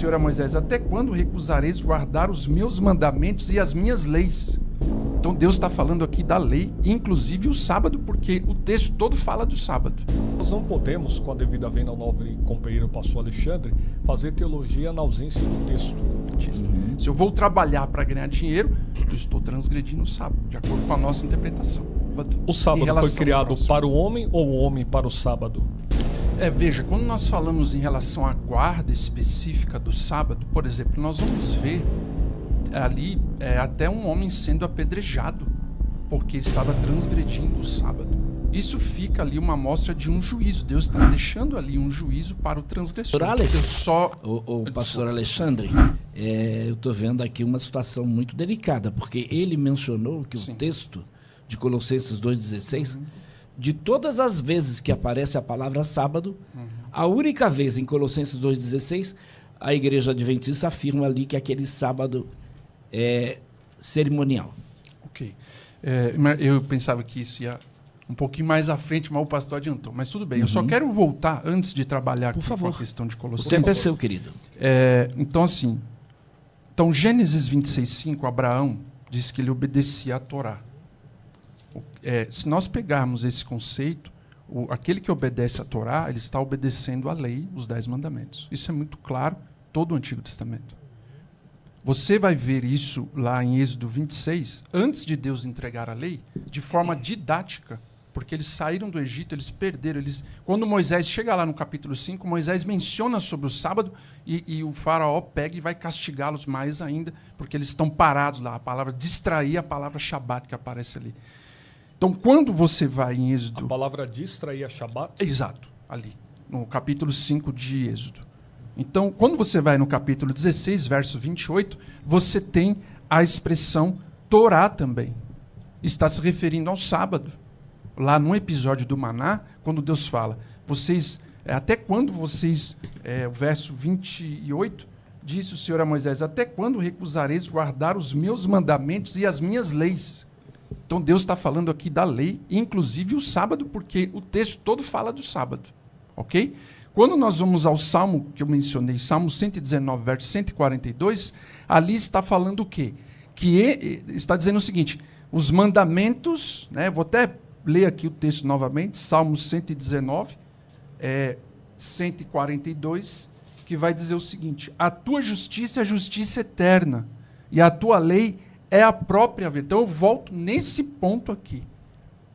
Senhor a Moisés: até quando recusareis guardar os meus mandamentos e as minhas leis? Então Deus está falando aqui da lei, inclusive o sábado, porque o texto todo fala do sábado. Nós não podemos, com a devida vênia ao nobre companheiro pastor Alexandre, fazer teologia na ausência do texto. Se eu vou trabalhar para ganhar dinheiro, eu estou transgredindo o sábado, de acordo com a nossa interpretação. O sábado foi criado para o homem ou o homem para o sábado? Veja, quando nós falamos em relação à guarda específica do sábado, por exemplo, nós vamos ver ali até um homem sendo apedrejado porque estava transgredindo o sábado. Isso fica ali uma amostra de um juízo. Deus está deixando ali um juízo para o transgressor. O pastor Alexandre, eu estou vendo aqui uma situação muito delicada, porque ele mencionou que o texto de Colossenses 2,16, de todas as vezes que aparece a palavra sábado, a única vez em Colossenses 2,16, a igreja adventista afirma ali que aquele sábado é cerimonial. Ok. Eu pensava que isso ia um pouquinho mais à frente, mas o pastor adiantou. Mas tudo bem, eu só quero voltar, antes de trabalhar aqui com a questão de Colossenses. O tempo é seu, querido. Então, assim, Gênesis 26:5, Abraão diz que ele obedecia à Torá. Se nós pegarmos esse conceito, aquele que obedece à Torá, ele está obedecendo à lei, os 10 mandamentos. Isso é muito claro, todo o Antigo Testamento. Você vai ver isso lá em Êxodo 26, antes de Deus entregar a lei, de forma didática, porque eles saíram do Egito, eles perderam. Quando Moisés chega lá no capítulo 5, Moisés menciona sobre o sábado e o faraó pega e vai castigá-los mais ainda, porque eles estão parados lá. A palavra distrair, a palavra Shabat que aparece ali. Então, quando você vai em Êxodo... A palavra distrair é Shabat? Exato, ali, no capítulo 5 de Êxodo. Então, quando você vai no capítulo 16, verso 28, você tem a expressão Torá também. Está se referindo ao sábado. Lá no episódio do Maná, quando Deus fala, até quando vocês, o verso 28, disse o Senhor a Moisés: até quando recusareis guardar os meus mandamentos e as minhas leis? Então Deus está falando aqui da lei, inclusive o sábado, porque o texto todo fala do sábado. Ok? Quando nós vamos ao Salmo que eu mencionei, Salmo 119, verso 142, ali está falando o quê? Que está dizendo o seguinte: os mandamentos, vou até ler aqui o texto novamente, Salmo 119, 142, que vai dizer o seguinte: a tua justiça é a justiça eterna, e a tua lei é a própria verdade. Então eu volto nesse ponto aqui.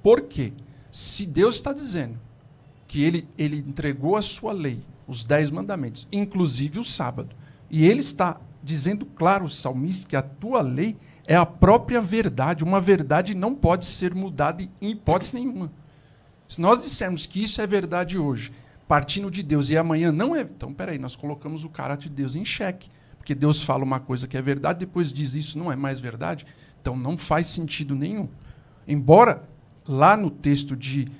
Por quê? Se Deus está dizendo que ele entregou a sua lei, os 10 mandamentos, inclusive o sábado, e ele está dizendo claro, o salmista, que a tua lei é a própria verdade. Uma verdade não pode ser mudada em hipótese nenhuma. Se nós dissermos que isso é verdade hoje, partindo de Deus, e amanhã não é, então peraí, nós colocamos o caráter de Deus em xeque. Porque Deus fala uma coisa que é verdade, depois diz isso não é mais verdade. Então não faz sentido nenhum. Embora lá no texto de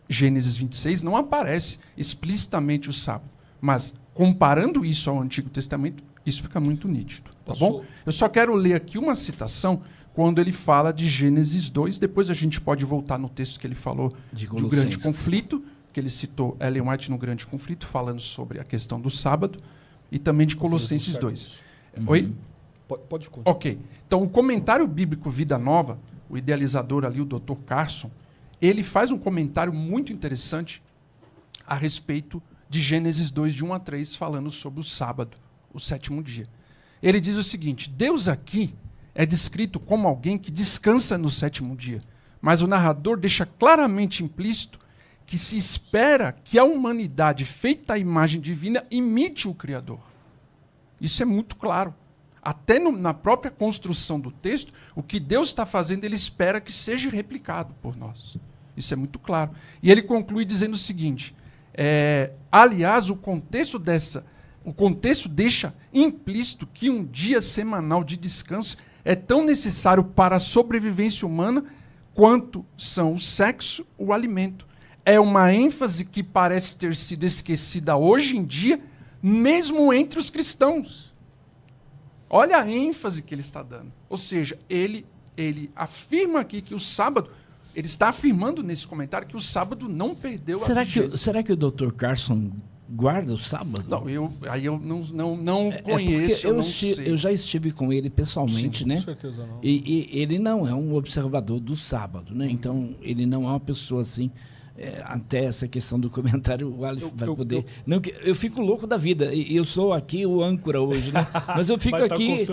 Gênesis 26 não aparece explicitamente o sábado. Mas comparando isso ao Antigo Testamento, isso fica muito nítido. Tá bom? Eu só quero ler aqui uma citação quando ele fala de Gênesis 2. Depois a gente pode voltar no texto que ele falou do grande conflito, que ele citou Ellen White no grande conflito, falando sobre a questão do sábado. E também de Colossenses 2. Oi? Pode continuar. Ok. Então, o comentário bíblico Vida Nova, o idealizador ali, o Dr. Carson, ele faz um comentário muito interessante a respeito de Gênesis 2, de 1 a 3, falando sobre o sábado, o 7º dia. Ele diz o seguinte: Deus aqui é descrito como alguém que descansa no 7º dia, mas o narrador deixa claramente implícito que se espera que a humanidade, feita à imagem divina, imite o Criador. Isso é muito claro. Até na própria construção do texto, o que Deus está fazendo, ele espera que seja replicado por nós. Isso é muito claro. E ele conclui dizendo o seguinte, aliás, o contexto deixa implícito que um dia semanal de descanso é tão necessário para a sobrevivência humana quanto são o sexo, o alimento. É uma ênfase que parece ter sido esquecida hoje em dia, mesmo entre os cristãos. Olha a ênfase que ele está dando. Ou seja, ele afirma aqui que o sábado, ele está afirmando nesse comentário que o sábado não perdeu a vigência. Será que o Dr. Carson guarda o sábado? Não, eu não conheço, eu não sei. Eu já estive com ele pessoalmente, Sim, né? Com certeza não. E ele não é um observador do sábado, né? Então, ele não é uma pessoa assim... até essa questão do comentário, o Aleph vai poder... Não, eu fico louco da vida. E eu sou aqui o âncora hoje, né? Mas eu fico aqui...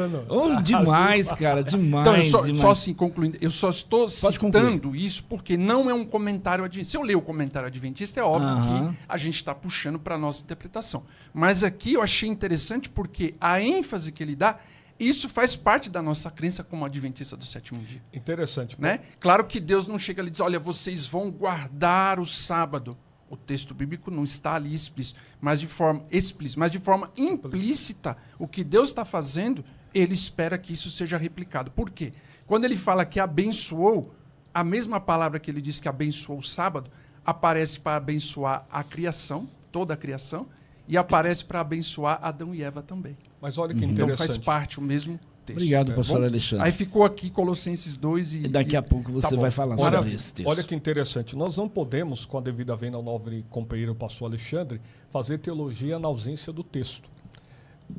demais, cara, demais. Então, só assim, concluindo, eu só estou citando isso porque não é um comentário adventista. Se eu ler o comentário adventista, é óbvio que a gente está puxando para a nossa interpretação. Mas aqui eu achei interessante porque a ênfase que ele dá, isso faz parte da nossa crença como adventista do sétimo dia. Interessante. Né? Claro que Deus não chega ali e diz, olha, vocês vão guardar o sábado. O texto bíblico não está ali explícito, mas de forma implícita, o que Deus está fazendo, ele espera que isso seja replicado. Por quê? Quando ele fala que abençoou, a mesma palavra que ele diz que abençoou o sábado, aparece para abençoar a criação, toda a criação, e aparece para abençoar Adão e Eva também. Mas olha que interessante. Então faz parte o mesmo texto. Obrigado, pastor Alexandre. Aí ficou aqui Colossenses 2 e daqui a pouco você vai falar sobre esse texto. Olha que interessante. Nós não podemos, com a devida vênia ao nobre companheiro pastor Alexandre, fazer teologia na ausência do texto.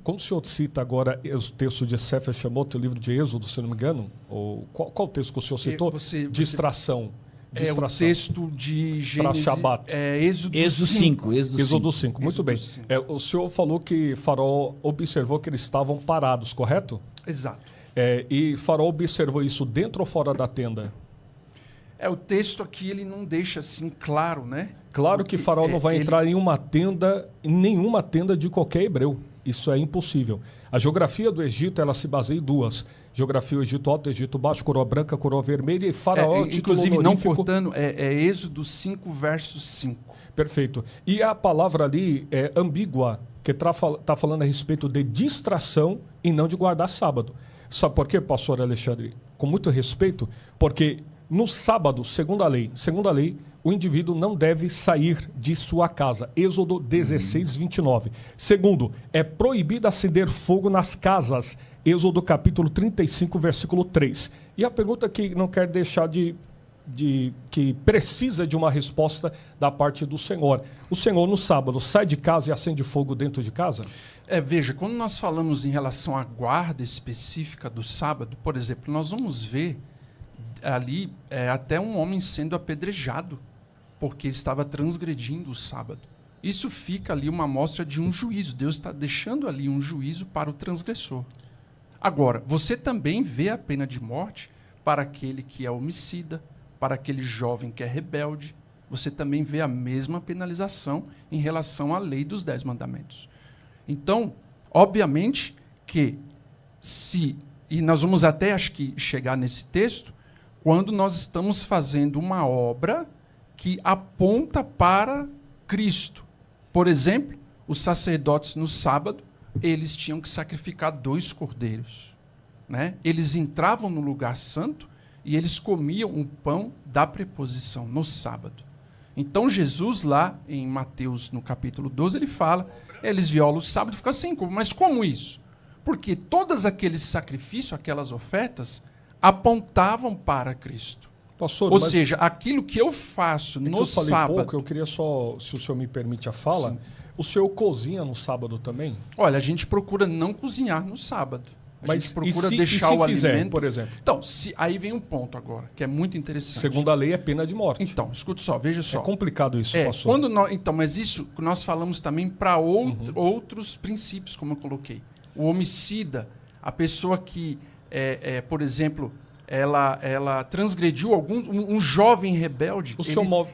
Quando o senhor cita agora o texto de Sefer Shemot, o livro de Êxodo, se não me engano, ou qual o texto que o senhor citou? Distração. É o texto de Gênesis, Êxodo 5. Êxodo 5, muito bem. O senhor falou que Faraó observou que eles estavam parados, correto? Exato. E Faraó observou isso dentro ou fora da tenda? O texto aqui ele não deixa assim claro, né? Claro que Faraó não vai entrar em nenhuma tenda de qualquer hebreu. Isso é impossível. A geografia do Egito ela se baseia em duas. Geografia do Egito Alto, Egito Baixo, coroa branca, coroa vermelha e Faraó, inclusive, não cortando, Êxodo 5, verso 5. Perfeito. E a palavra ali é ambígua, que está falando a respeito de distração e não de guardar sábado. Sabe por quê, pastor Alexandre? Com muito respeito, porque no sábado, segundo a lei, o indivíduo não deve sair de sua casa. Êxodo 16, 29. Segundo, é proibido acender fogo nas casas. Êxodo capítulo 35, versículo 3. E a pergunta que não quer deixar que precisa de uma resposta da parte do Senhor. O Senhor no sábado sai de casa e acende fogo dentro de casa? Veja, quando nós falamos em relação à guarda específica do sábado, por exemplo, nós vamos ver ali até um homem sendo apedrejado porque estava transgredindo o sábado. Isso fica ali uma amostra de um juízo. Deus está deixando ali um juízo para o transgressor. Agora, você também vê a pena de morte para aquele que é homicida, para aquele jovem que é rebelde. Você também vê a mesma penalização em relação à lei dos 10 mandamentos. Então, obviamente que e nós vamos até, acho que, chegar nesse texto, quando nós estamos fazendo uma obra que aponta para Cristo. Por exemplo, os sacerdotes no sábado, eles tinham que sacrificar 2 cordeiros. Né? Eles entravam no lugar santo e eles comiam o pão da preposição no sábado. Então Jesus lá em Mateus, no capítulo 12, ele fala, eles violam o sábado e ficam assim, mas como isso? Porque todos aqueles sacrifícios, aquelas ofertas, apontavam para Cristo. Pastor, ou seja, aquilo que eu faço no sábado... Pouco, eu queria só, se o senhor me permite a fala, sim. O senhor cozinha no sábado também? Olha, a gente procura não cozinhar no sábado. A gente procura deixar o alimento... fizer, por exemplo? Então, aí vem um ponto agora, que é muito interessante. Segundo a lei, é pena de morte. Então, escuta só, veja só. É complicado isso, pastor. Mas isso nós falamos também para outros princípios, como eu coloquei. O homicida, a pessoa que, por exemplo... Ela transgrediu um jovem rebelde,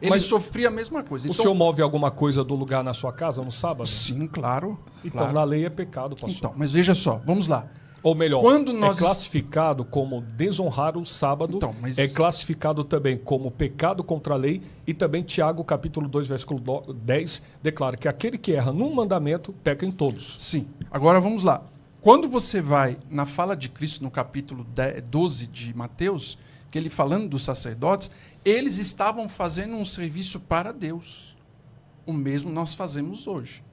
ele sofria a mesma coisa. O senhor move alguma coisa do lugar na sua casa no sábado? Sim, claro. Então, claro. Na lei é pecado, pastor. Então, mas veja só, vamos lá. Ou melhor, é classificado como desonrar o sábado, é classificado também como pecado contra a lei, e também Tiago, capítulo 2, versículo 10, declara que aquele que erra num mandamento, peca em todos. Sim. Agora vamos lá. Quando você vai na fala de Cristo, no capítulo 12 de Mateus, que ele falando dos sacerdotes, eles estavam fazendo um serviço para Deus. O mesmo nós fazemos hoje.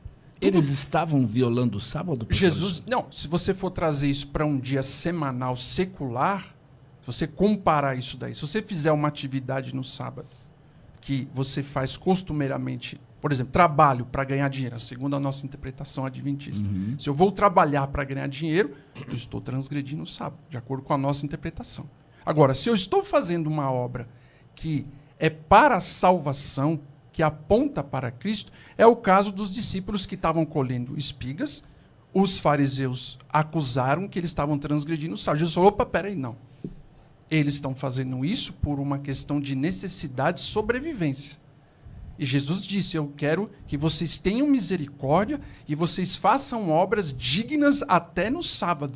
Eles estavam violando o sábado? Jesus, não, se você for trazer isso para um dia semanal secular, se você comparar isso daí, se você fizer uma atividade no sábado, que você faz costumeiramente Por exemplo, trabalho para ganhar dinheiro, segundo a nossa interpretação adventista. Se eu vou trabalhar para ganhar dinheiro, eu estou transgredindo o sábado, de acordo com a nossa interpretação. Agora, se eu estou fazendo uma obra que é para a salvação, que aponta para Cristo, é o caso dos discípulos que estavam colhendo espigas. Os fariseus acusaram que eles estavam transgredindo o sábado. Jesus falou, opa, peraí, não. Eles estão fazendo isso por uma questão de necessidade de sobrevivência. E Jesus disse, eu quero que vocês tenham misericórdia e vocês façam obras dignas até no sábado.